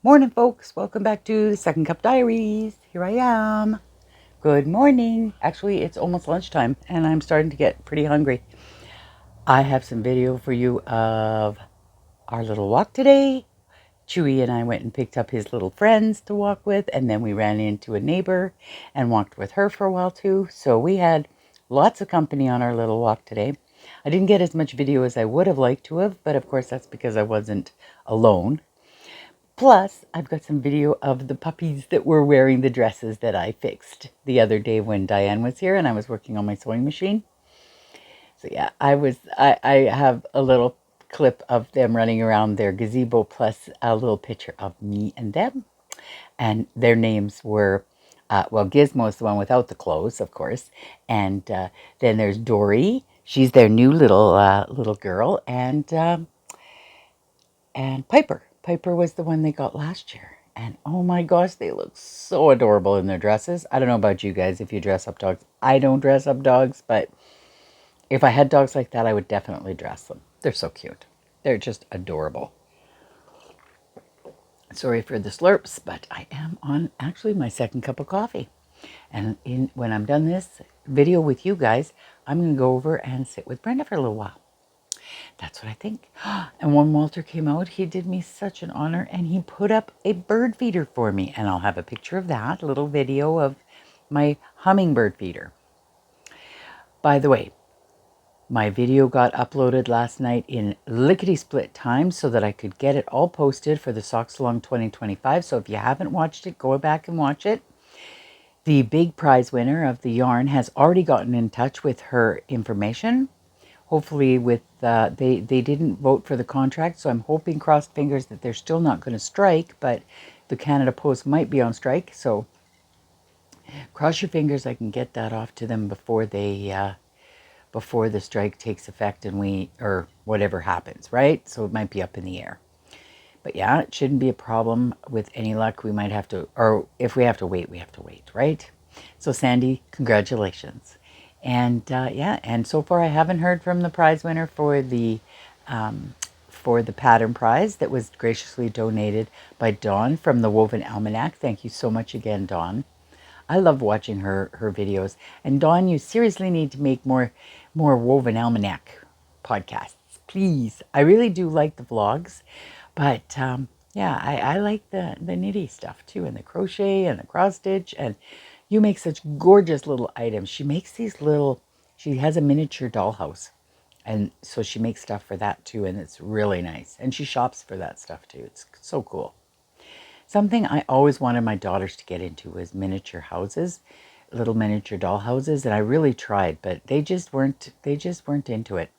Morning, folks. Welcome back to the Second Cup Diaries. Here I am. Good morning. Actually, it's almost lunchtime, and I'm starting to get pretty hungry. I have some video for you of our little walk today. Chewy and I went and picked up his little friends to walk with, and then we ran into a neighbor and walked with her for a while too. So we had lots of company on our little walk today. I didn't get as much video as I would have liked to have, but of course that's because I wasn't alone. Plus, I've got some video of the puppies that were wearing the dresses that I fixed the other day when Diane was here and I was working on my sewing machine. So yeah, I have a little clip of them running around their gazebo plus a little picture of me and them. And their names were, Gizmo's the one without the clothes, of course. And then there's Dory. She's their new little girl. And Piper. Piper was the one they got last year. And oh my gosh, they look so adorable in their dresses. I don't know about you guys if you dress up dogs. I don't dress up dogs, but if I had dogs like that, I would definitely dress them. They're so cute. They're just adorable. Sorry for the slurps, but I am on actually my second cup of coffee. And when I'm done this video with you guys, I'm going to go over and sit with Brenda for a little while. That's what I think. And when Walter came out, he did me such an honor and he put up a bird feeder for me. And I'll have a picture of that, a little video of my hummingbird feeder. By the way, my video got uploaded last night in lickety-split time so that I could get it all posted for the Socks Along 2025. So if you haven't watched it, go back and watch it. The big prize winner of the yarn has already gotten in touch with her information. Hopefully with, they didn't vote for the contract, so I'm hoping, crossed fingers, that they're still not going to strike, but the Canada Post might be on strike, so cross your fingers I can get that off to them before they, before the strike takes effect and or whatever happens, right? So it might be up in the air. But yeah, it shouldn't be a problem with any luck. We might have to, or if we have to wait, right? So Sandy, congratulations. And yeah, and so far I haven't heard from the prize winner for the pattern prize that was graciously donated by Dawn from the Woven Almanac. Thank you so much again, Dawn. I love watching her videos. And Dawn, you seriously need to make more Woven Almanac podcasts, please. I really do like the vlogs, but yeah, I like the nitty stuff too, and the crochet and the cross stitch. And you make such gorgeous little items. She makes these little, she has a miniature dollhouse. And so she makes stuff for that too, and it's really nice. And she shops for that stuff too. It's so cool. Something I always wanted my daughters to get into was miniature houses, little miniature doll houses, and I really tried, but they just weren't into it.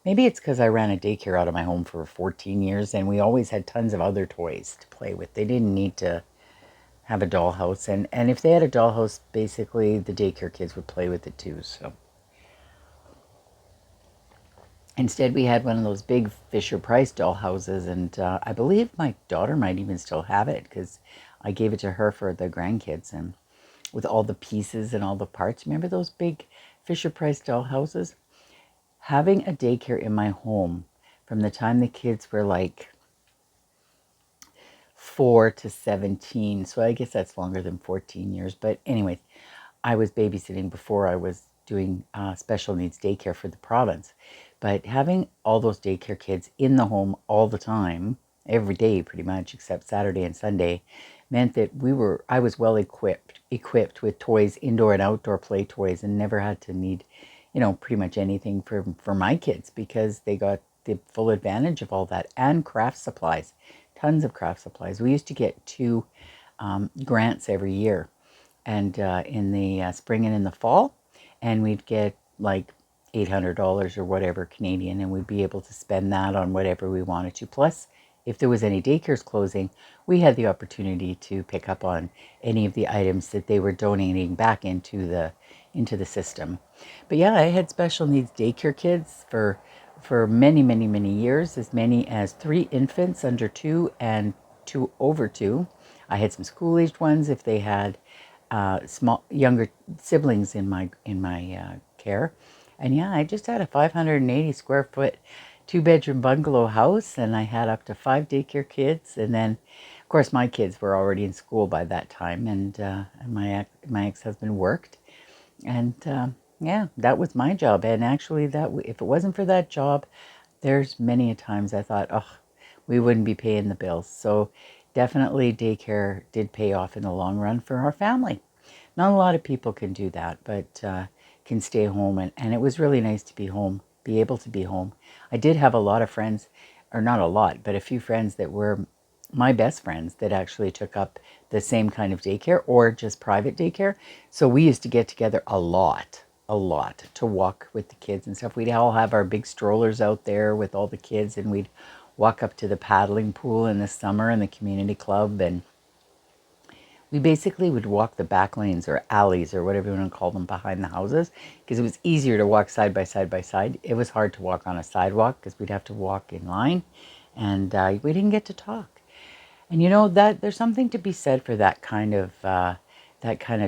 Maybe it's because I ran a daycare out of my home for 14 years and we always had tons of other toys to play with. They didn't need to have a dollhouse, and if they had a dollhouse, basically the daycare kids would play with it too. So instead, we had one of those big Fisher-Price doll houses, and I believe my daughter might even still have it because I gave it to her for the grandkids, and with all the pieces and all the parts. Remember those big Fisher-Price doll houses? Having a daycare in my home from the time the kids were like 4 to 17, so I guess that's longer than 14 years. But anyways, I was babysitting before I was doing special needs daycare for the province. But having all those daycare kids in the home all the time, every day pretty much, except Saturday and Sunday, meant that I was well equipped with toys, indoor and outdoor play toys, and never had to need, pretty much anything for my kids because they got the full advantage of all that, and craft supplies, tons of craft supplies. We used to get 2 grants every year, and in the spring and in the fall, and we'd get like $800 or whatever Canadian, and we'd be able to spend that on whatever we wanted to. Plus, if there was any daycares closing, we had the opportunity to pick up on any of the items that they were donating back into the system. But yeah, I had special needs daycare kids for many, many, many years, as many as 3 infants under 2 and 2 over 2. I had some school-aged ones if they had younger siblings in my care. And yeah, I just had a 580 square foot 2-bedroom bungalow house, and I had up to 5 daycare kids. And then Of course, my kids were already in school by that time, and my ex-husband worked, and yeah, that was my job. And actually, if it wasn't for that job, there's many a times I thought, oh, we wouldn't be paying the bills. So definitely daycare did pay off in the long run for our family. Not a lot of people can do that, but can stay home. And it was really nice to be home, be able to be home. I did have a lot of friends, or not a lot, but a few friends that were my best friends that actually took up the same kind of daycare or just private daycare. So we used to get together a lot to walk with the kids and stuff. We'd all have our big strollers out there with all the kids, and we'd walk up to the paddling pool in the summer in the community club, and we basically would walk the back lanes or alleys or whatever you want to call them behind the houses, because it was easier to walk side by side by side. It was hard to walk on a sidewalk because we'd have to walk in line, and we didn't get to talk. And you know that there's something to be said for that kind of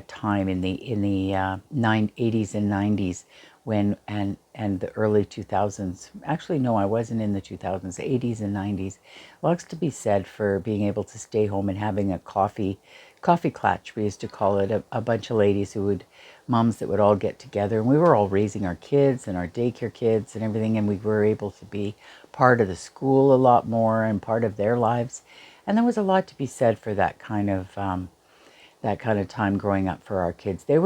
time in the 80s and 90s, when and the early 2000s. Actually, no, I wasn't in the 2000s, 80s and 90s. Lots to be said for being able to stay home and having a coffee clutch. We used to call it a bunch of ladies moms that would all get together, and we were all raising our kids and our daycare kids and everything, and we were able to be part of the school a lot more and part of their lives. And there was a lot to be said for that kind of time growing up for our kids. They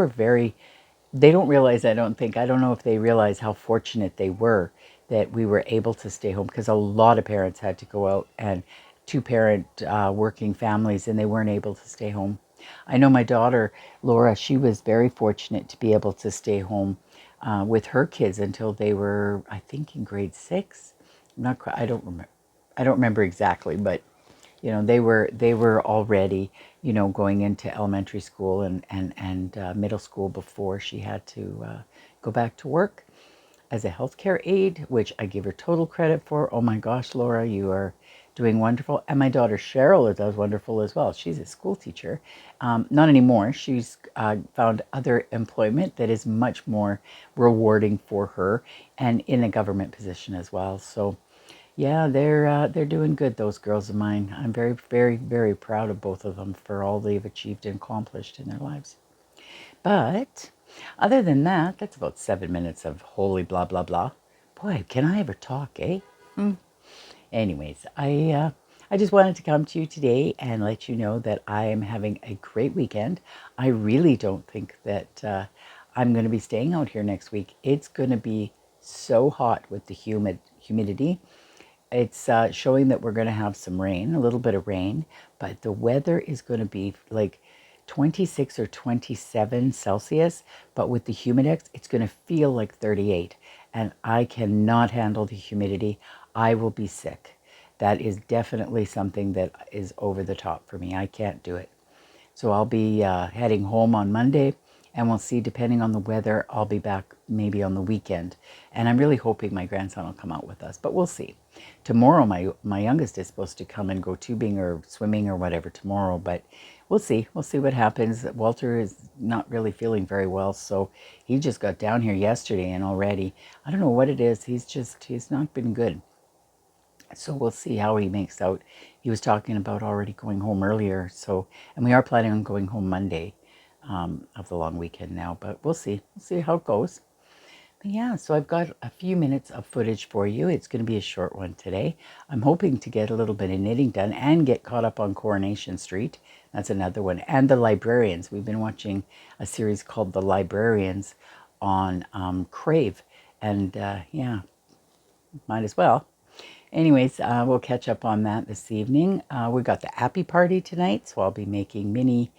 don't realize, I don't know if they realize how fortunate they were that we were able to stay home, because a lot of parents had to go out, and two-parent working families, and they weren't able to stay home. I know my daughter, Laura, she was very fortunate to be able to stay home with her kids until they were, I think, in grade 6. Not quite, I don't remember exactly, but they were already, going into elementary school and middle school before she had to go back to work as a healthcare aide, which I give her total credit for. Oh my gosh, Laura, you are doing wonderful. And my daughter Cheryl does wonderful as well. She's a school teacher. Not anymore. She's found other employment that is much more rewarding for her, and in a government position as well. So yeah, they're doing good, those girls of mine. I'm very, very, very proud of both of them for all they've achieved and accomplished in their lives. But other than that, that's about 7 minutes of holy blah, blah, blah. Boy, can I ever talk, eh? Anyways, I just wanted to come to you today and let you know that I am having a great weekend. I really don't think that I'm going to be staying out here next week. It's going to be so hot with the humidity. It's showing that we're going to have some rain, a little bit of rain, but the weather is going to be like 26 or 27 Celsius, but with the humidex, it's going to feel like 38. And I cannot handle the humidity. I will be sick. That is definitely something that is over the top for me. I can't do it. So I'll be heading home on Monday, and we'll see, depending on the weather, I'll be back maybe on the weekend. And I'm really hoping my grandson will come out with us, but we'll see. Tomorrow, my youngest is supposed to come and go tubing or swimming or whatever tomorrow, but we'll see. We'll see what happens. Walter is not really feeling very well, so he just got down here yesterday, and already, I don't know what it is. He's not been good. So we'll see how he makes out. He was talking about already going home earlier. So, and we are planning on going home Monday of the long weekend now, but we'll see. We'll see how it goes. But yeah, so I've got a few minutes of footage for you. It's going to be a short one today. I'm hoping to get a little bit of knitting done and get caught up on Coronation Street. That's another one. And The Librarians. We've been watching a series called The Librarians on Crave. And yeah, might as well. Anyways, we'll catch up on that this evening. We've got the Appy party tonight, so I'll be making mini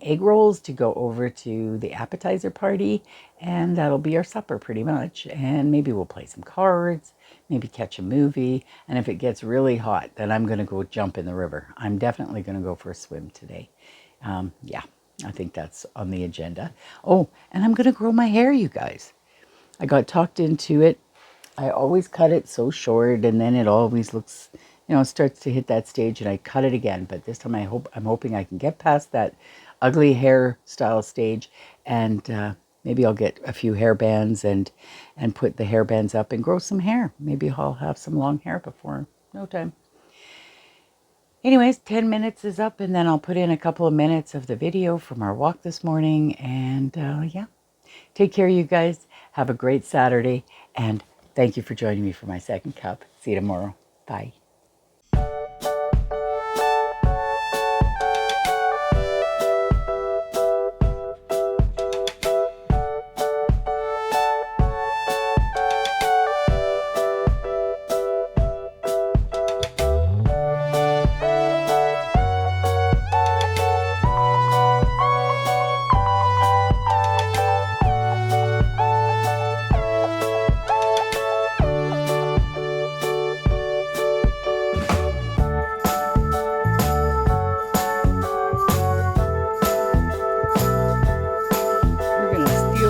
egg rolls to go over to the appetizer party, and that'll be our supper pretty much. And maybe we'll play some cards, maybe catch a movie, and if it gets really hot, then I'm going to go jump in the river. I'm definitely going to go for a swim today. Yeah, I think that's on the agenda. Oh, and I'm going to grow my hair, you guys. I got talked into it. I always cut it so short, and then it always looks, starts to hit that stage, and I cut it again. But this time I'm hoping I can get past that ugly hairstyle stage, and maybe I'll get a few hair bands and put the hair bands up and grow some hair. Maybe I'll have some long hair before no time. Anyways, 10 minutes is up, and then I'll put in a couple of minutes of the video from our walk this morning. And yeah, take care, you guys. Have a great Saturday, and thank you for joining me for my second cup. See you tomorrow. Bye.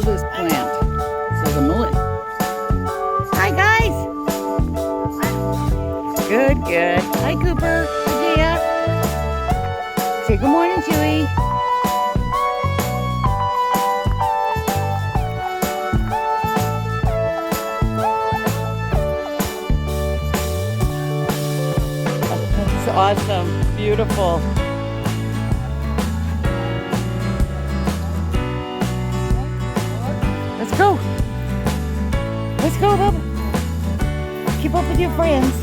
This plant. This is a mullet. Hi, guys. Good, good. Hi, Cooper. Hi, Jaya. Say good morning, Chewy. That's awesome. Beautiful. Let's go. Let's go, Bubba. Keep up with your friends.